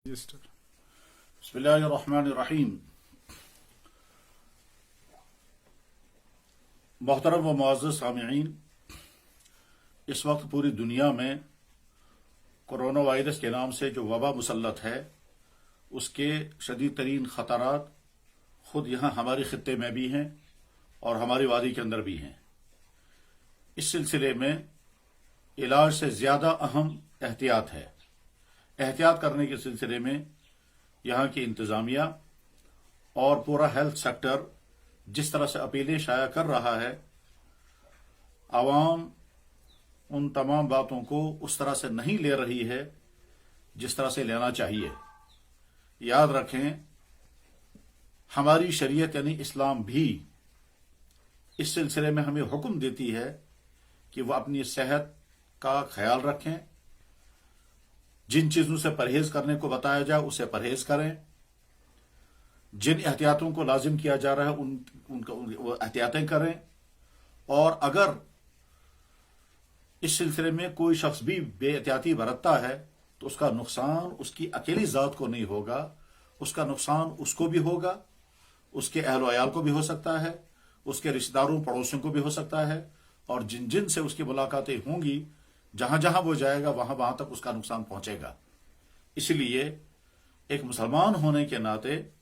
बिस्मिल्लाहिर्रहमानिर्रहीम। मोहतरम व मुअज़्ज़ज़ सामिईन, इस वक्त पूरी दुनिया में कोरोना वायरस के नाम से जो वबा मुसल्लत है, उसके शदीद तरीन ख़तरात खुद यहाँ हमारे खित्ते में भी हैं और हमारी वादी के अंदर भी हैं। इस सिलसिले में इलाज से ज़्यादा अहम एहतियात है। एहतियात करने के सिलसिले में यहाँ की इंतज़ामिया और पूरा हेल्थ सेक्टर जिस तरह से अपीलें शाया कर रहा है, आवाम उन तमाम बातों को उस तरह से नहीं ले रही है जिस तरह से लेना चाहिए। याद रखें, हमारी शरीयत यानी इस्लाम भी इस सिलसिले में हमें हुक्म देती है कि वह अपनी सेहत का ख्याल रखें, जिन चीज़ों से परहेज करने को बताया जाए उससे परहेज करें, जिन एहतियातों को लाजिम किया जा रहा है वो एहतियातें करें, और अगर इस सिलसिले में कोई शख्स भी बेएहतियाती बरतता है तो उसका नुकसान उसकी अकेली ज़ात को नहीं होगा, उसका नुकसान उसको भी होगा, उसके अहल अयाल को भी हो सकता है, उसके रिश्तेदारों पड़ोसियों को भी हो सकता है, और जिन जिन से उसकी मुलाकातें होंगी, जहां जहां वो जाएगा वहां वहां तक उसका नुकसान पहुंचेगा। इसलिए एक मुसलमान होने के नाते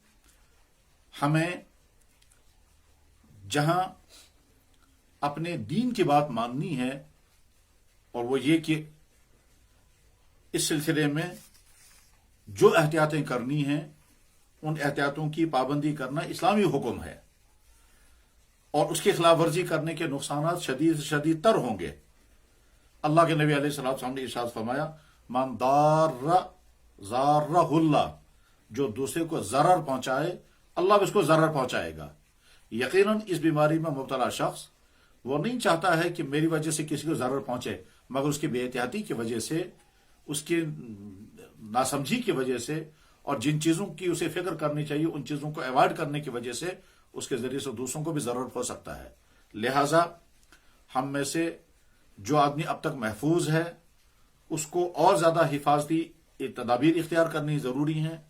हमें जहां अपने दीन की बात माननी है, और वो ये कि इस सिलसिले में जो एहतियातें करनी हैं उन एहतियातों की पाबंदी करना इस्लामी हुक्म है, और उसकी खिलाफ वर्जी करने के नुकसान शदीद से शदीद तर होंगे। अल्लाह के नबी अलैहिस्सलाम ने इरशाद फरमाया, मन दार्रा ज़ार्रहुल्लाह, जो दूसरे को ज़रर पहुंचाए अल्लाह भी उसको ज़रर पहुंचाएगा। यकीनन इस बीमारी में मुब्तला शख्स वो नहीं चाहता है कि मेरी वजह से किसी को ज़रर पहुंचे, मगर उसकी बेएहतियाती की वजह से, उसकी नासमझी की वजह से, और जिन चीज़ों की उसे फिक्र करनी चाहिए उन चीज़ों को अवॉइड करने की वजह से उसके जरिए से दूसरों को भी ज़रूर हो सकता है। लिहाजा हम में से जो आदमी अब तक महफूज है उसको और ज़्यादा हिफाजती तदाबीर इख्तियार करनी ज़रूरी है।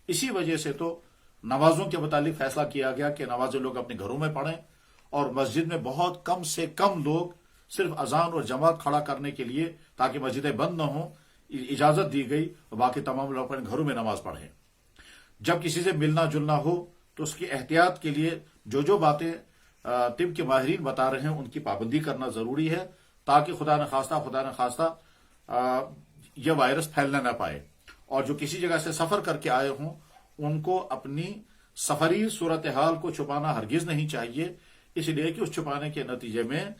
इसी वजह से तो नमाजों के मुतालिक फैसला किया गया कि नमाजें लोग अपने घरों में पढ़ें, और मस्जिद में बहुत कम से कम लोग, सिर्फ अजान और जमात खड़ा करने के लिए, ताकि मस्जिदें बंद न हों, इजाज़त दी गई, और बाकी तमाम लोग अपने घरों में नमाज पढ़ें। जब किसी से मिलना जुलना हो तो उसकी एहतियात के लिए जो जो बातें तिब के माहिरीन बता रहे हैं उनकी पाबंदी करना ज़रूरी है, ताकि खुदा न खास्ता यह वायरस फैलने न पाए। और जो किसी जगह से सफ़र करके आए हों उनको अपनी सफरी सूरत हाल को छुपाना हरगिज नहीं चाहिए, इसलिए कि उस छुपाने के नतीजे में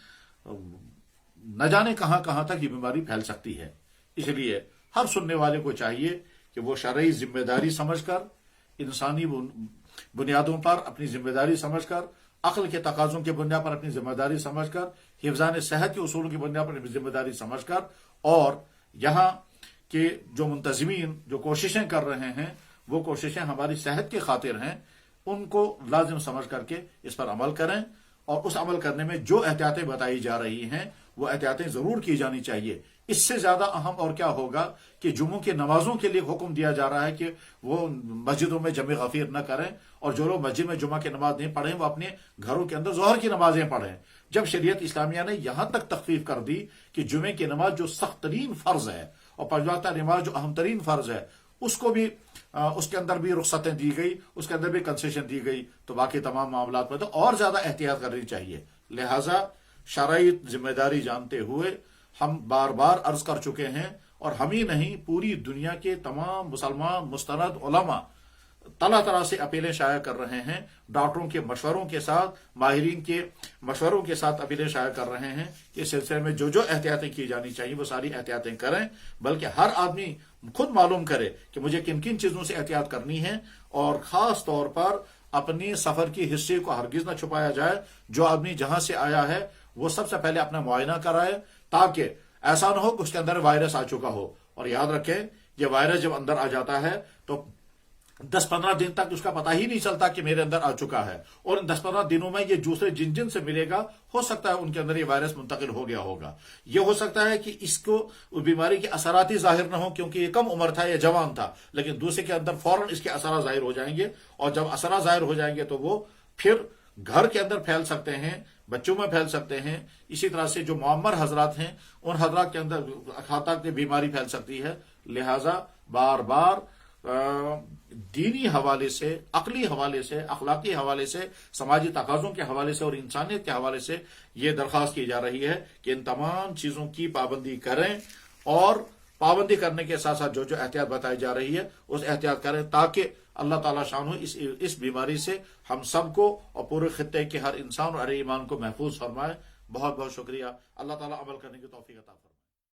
न जाने कहां कहां तक ये बीमारी फैल सकती है। इसलिए हर सुनने वाले को चाहिए कि वो शरई जिम्मेदारी समझकर, इंसानी बुनियादों पर अपनी जिम्मेदारी समझकर, अक्ल के तकाज़ों की बुनियाद पर अपनी जिम्मेदारी समझकर, हिफ्ज़ान सेहत के उसूलों की बुनियाद पर अपनी जिम्मेदारी समझकर, और यहाँ के जो मुंतज़मीन जो कोशिशें कर रहे हैं वो कोशिशें हमारी सेहत की खातिर हैं, उनको लाजिम समझ करके इस पर अमल करें, और उस अमल करने में जो एहतियातें बताई जा रही हैं वो एहतियातें ज़रूर की जानी चाहिए। इससे ज़्यादा अहम और क्या होगा कि जुम्मों की नमाजों के लिए हुक्म दिया जा रहा है कि वो मस्जिदों में जमे गफीर न करें, और जो लोग मस्जिद में जुम्मा की नमाज नहीं पढ़ें वो अपने घरों के अंदर ज़ोहर की नमाजें पढ़ें। जब शरीयत इस्लामिया ने यहाँ तक तखफीफ कर दी कि जुमे की नमाज जो सख्त तरीन फ़र्ज है और पांच वक्ता नमाज जो अहम तरीन फ़र्ज है उसको भी उसके अंदर भी रुख्सतें दी गई, उसके अंदर भी कंसेशन दी गई, तो बाकी तमाम मामलात में तो और ज्यादा एहतियात करनी चाहिए। लिहाजा शरई जिम्मेदारी जानते हुए हम बार बार अर्ज कर चुके हैं, और हम ही नहीं पूरी दुनिया के तमाम मुसलमान मुस्तनद उलमा तरह तरह से अपीलें शाया कर रहे हैं, डॉक्टरों के मशवरों के साथ, माहिरीन के मशवरों के साथ अपीलें शाया कर रहे हैं। इस सिलसिले में जो जो एहतियातें की जानी चाहिए वो सारी एहतियातें करें, बल्कि हर आदमी खुद मालूम करे कि मुझे किन किन चीज़ों से एहतियात करनी है, और ख़ास तौर पर अपनी सफ़र की हिस्ट्री को हरगिज़ न छुपाया जाए। जो आदमी जहां से आया है वो सबसे पहले अपना मुआयना कराए, ताकि ऐसा न हो कि उसके अंदर वायरस आ चुका हो। और याद रखें, यह वायरस जब अंदर आ जाता है तो 10-15 दिन तक उसका पता ही नहीं चलता कि मेरे अंदर आ चुका है, और इन 10-15 दिनों में ये दूसरे जिन जिन से मिलेगा, हो सकता है उनके अंदर ये वायरस मुंतकिल हो गया होगा। ये हो सकता है कि इसको उस बीमारी के असरात ही जाहिर न हो, क्योंकि ये कम उम्र था, ये जवान था, लेकिन दूसरे के अंदर फौरन इसके असरात जाहिर हो जाएंगे, और जब असरात जाहिर हो जाएंगे तो वो फिर घर के अंदर फैल सकते हैं, बच्चों में फैल सकते हैं। इसी तरह से जो मुअम्मर हजरात हैं, उन हजरात के अंदर खाता की बीमारी फैल सकती है। लिहाजा बार बार दीनी हवाले से, अकली हवाले से, अखलाकी हवाले से, समाजी तकाज़ों के हवाले से और इंसानियत के हवाले से ये दरख्वास्त की जा रही है कि इन तमाम चीज़ों की पाबंदी करें, और पाबंदी करने के साथ साथ जो जो एहतियात बताई जा रही है उस एहतियात करें, ताकि अल्लाह ताला शान इस बीमारी से हम सबको और पूरे खित्ते के हर इंसान और हर ईमान को महफूज फरमाए। बहुत बहुत शुक्रिया। अल्लाह ताला अमल करने की तौफीक अता फरमाए।